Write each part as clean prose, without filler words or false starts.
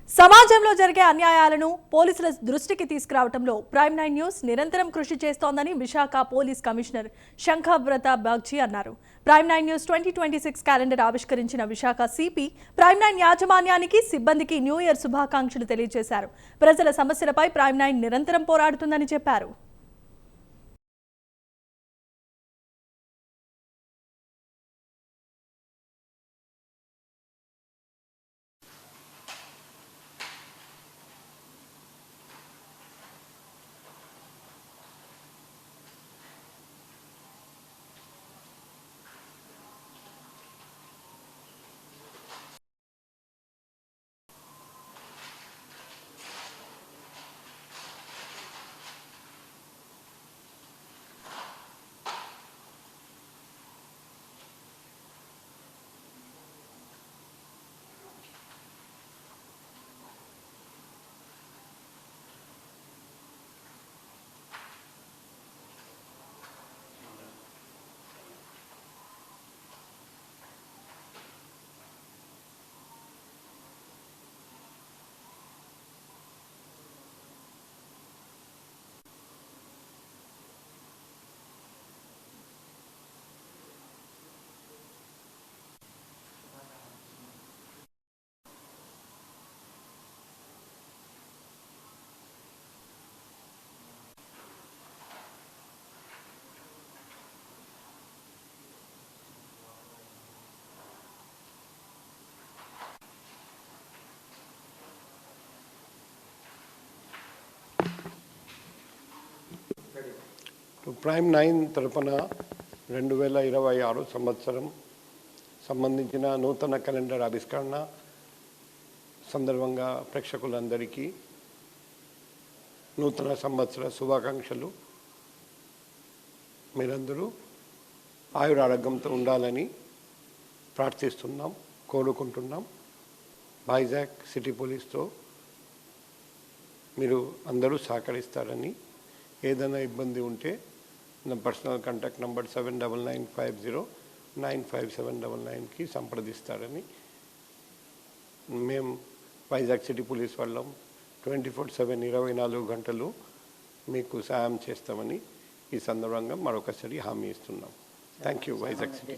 సమాజంలో జరిగే అన్యాయాలను పోలీసుల దృష్టికి తీసుకురావడంలో ప్రైమ్ 9 న్యూస్ నిరంతరం కృషి చేస్తోందని విశాఖ పోలీస్ కమిషనర్ శంఖబ్రత బాగ్చి అన్నారు. ప్రైమ్ 9 న్యూస్ 2026 క్యాలెండర్ ఆవిష్కరించిన విశాఖ సిపి ప్రైమ్ 9 యాజమాన్యానికి సిబ్బందికి న్యూ ఇయర్ శుభాకాంక్షలు తెలియజేశారు. ప్రజల సమస్యలపై ప్రైమ్ 9 నిరంతరం పోరాడుతుందని చెప్పారు. ప్రైమ్ 9 తరపున 2026 సంవత్సరం సంబంధించిన నూతన క్యాలెండర్ ఆవిష్కరణ సందర్భంగా ప్రేక్షకులందరికీ నూతన సంవత్సర శుభాకాంక్షలు. మీరందరూ ఆయురారోగ్యంతో ఉండాలని ప్రార్థిస్తున్నాం, కోరుకుంటున్నాం. వైజాగ్ సిటీ పోలీస్తో మీరు అందరూ సహకరిస్తారని, ఏదైనా ఇబ్బంది ఉంటే నా పర్సనల్ కాంటాక్ట్ నెంబర్ 7995095799కి సంప్రదిస్తారని, మేము వైజాగ్ సిటీ పోలీస్ వాళ్ళం 24/7 24 గంటలు మీకు సహాయం చేస్తామని ఈ సందర్భంగా మరొకసారి హామీ ఇస్తున్నాం. Thank you. వైజాగ్ సిటీ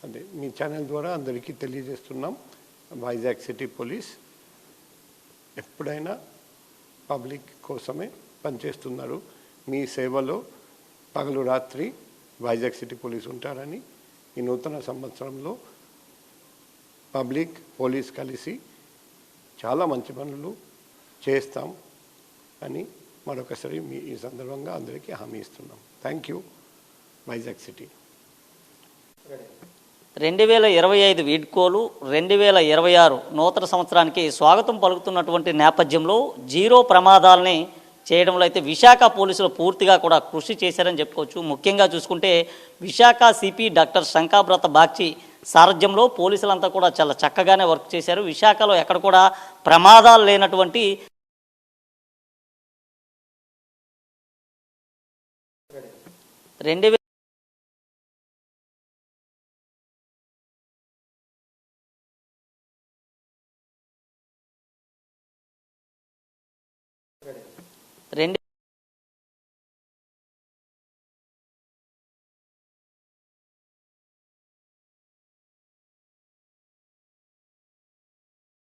అదే మీ ఛానల్ ద్వారా అందరికీ తెలియజేస్తున్నాం. వైజాగ్ సిటీ పోలీస్ ఎప్పుడైనా పబ్లిక్ కోసమే పనిచేస్తున్నారు. మీ సేవలో పగలు రాత్రి వైజాగ్ సిటీ పోలీస్ ఉంటారని, ఈ నూతన సంవత్సరంలో పబ్లిక్ పోలీస్ కలిసి చాలా మంచి పనులు చేస్తాం అని మరొకసారి ఈ సందర్భంగా అందరికీ హామీ ఇస్తున్నాం. Thank you. వైజాగ్ సిటీ 2025 వీడ్కోలు 2026 నూతన సంవత్సరానికి స్వాగతం పలుకుతున్నటువంటి నేపథ్యంలో జీరో ప్రమాదాలని చేయడంలో అయితే విశాఖ పోలీసులు పూర్తిగా కూడా కృషి చేశారని చెప్పుకోవచ్చు. ముఖ్యంగా చూసుకుంటే విశాఖ సిపి డాక్టర్ శంఖబ్రత బాగ్చి సారథ్యంలో పోలీసులంతా కూడా చాలా చక్కగానే వర్క్ చేశారు. విశాఖలో ఎక్కడ కూడా ప్రమాదాలు లేనటువంటి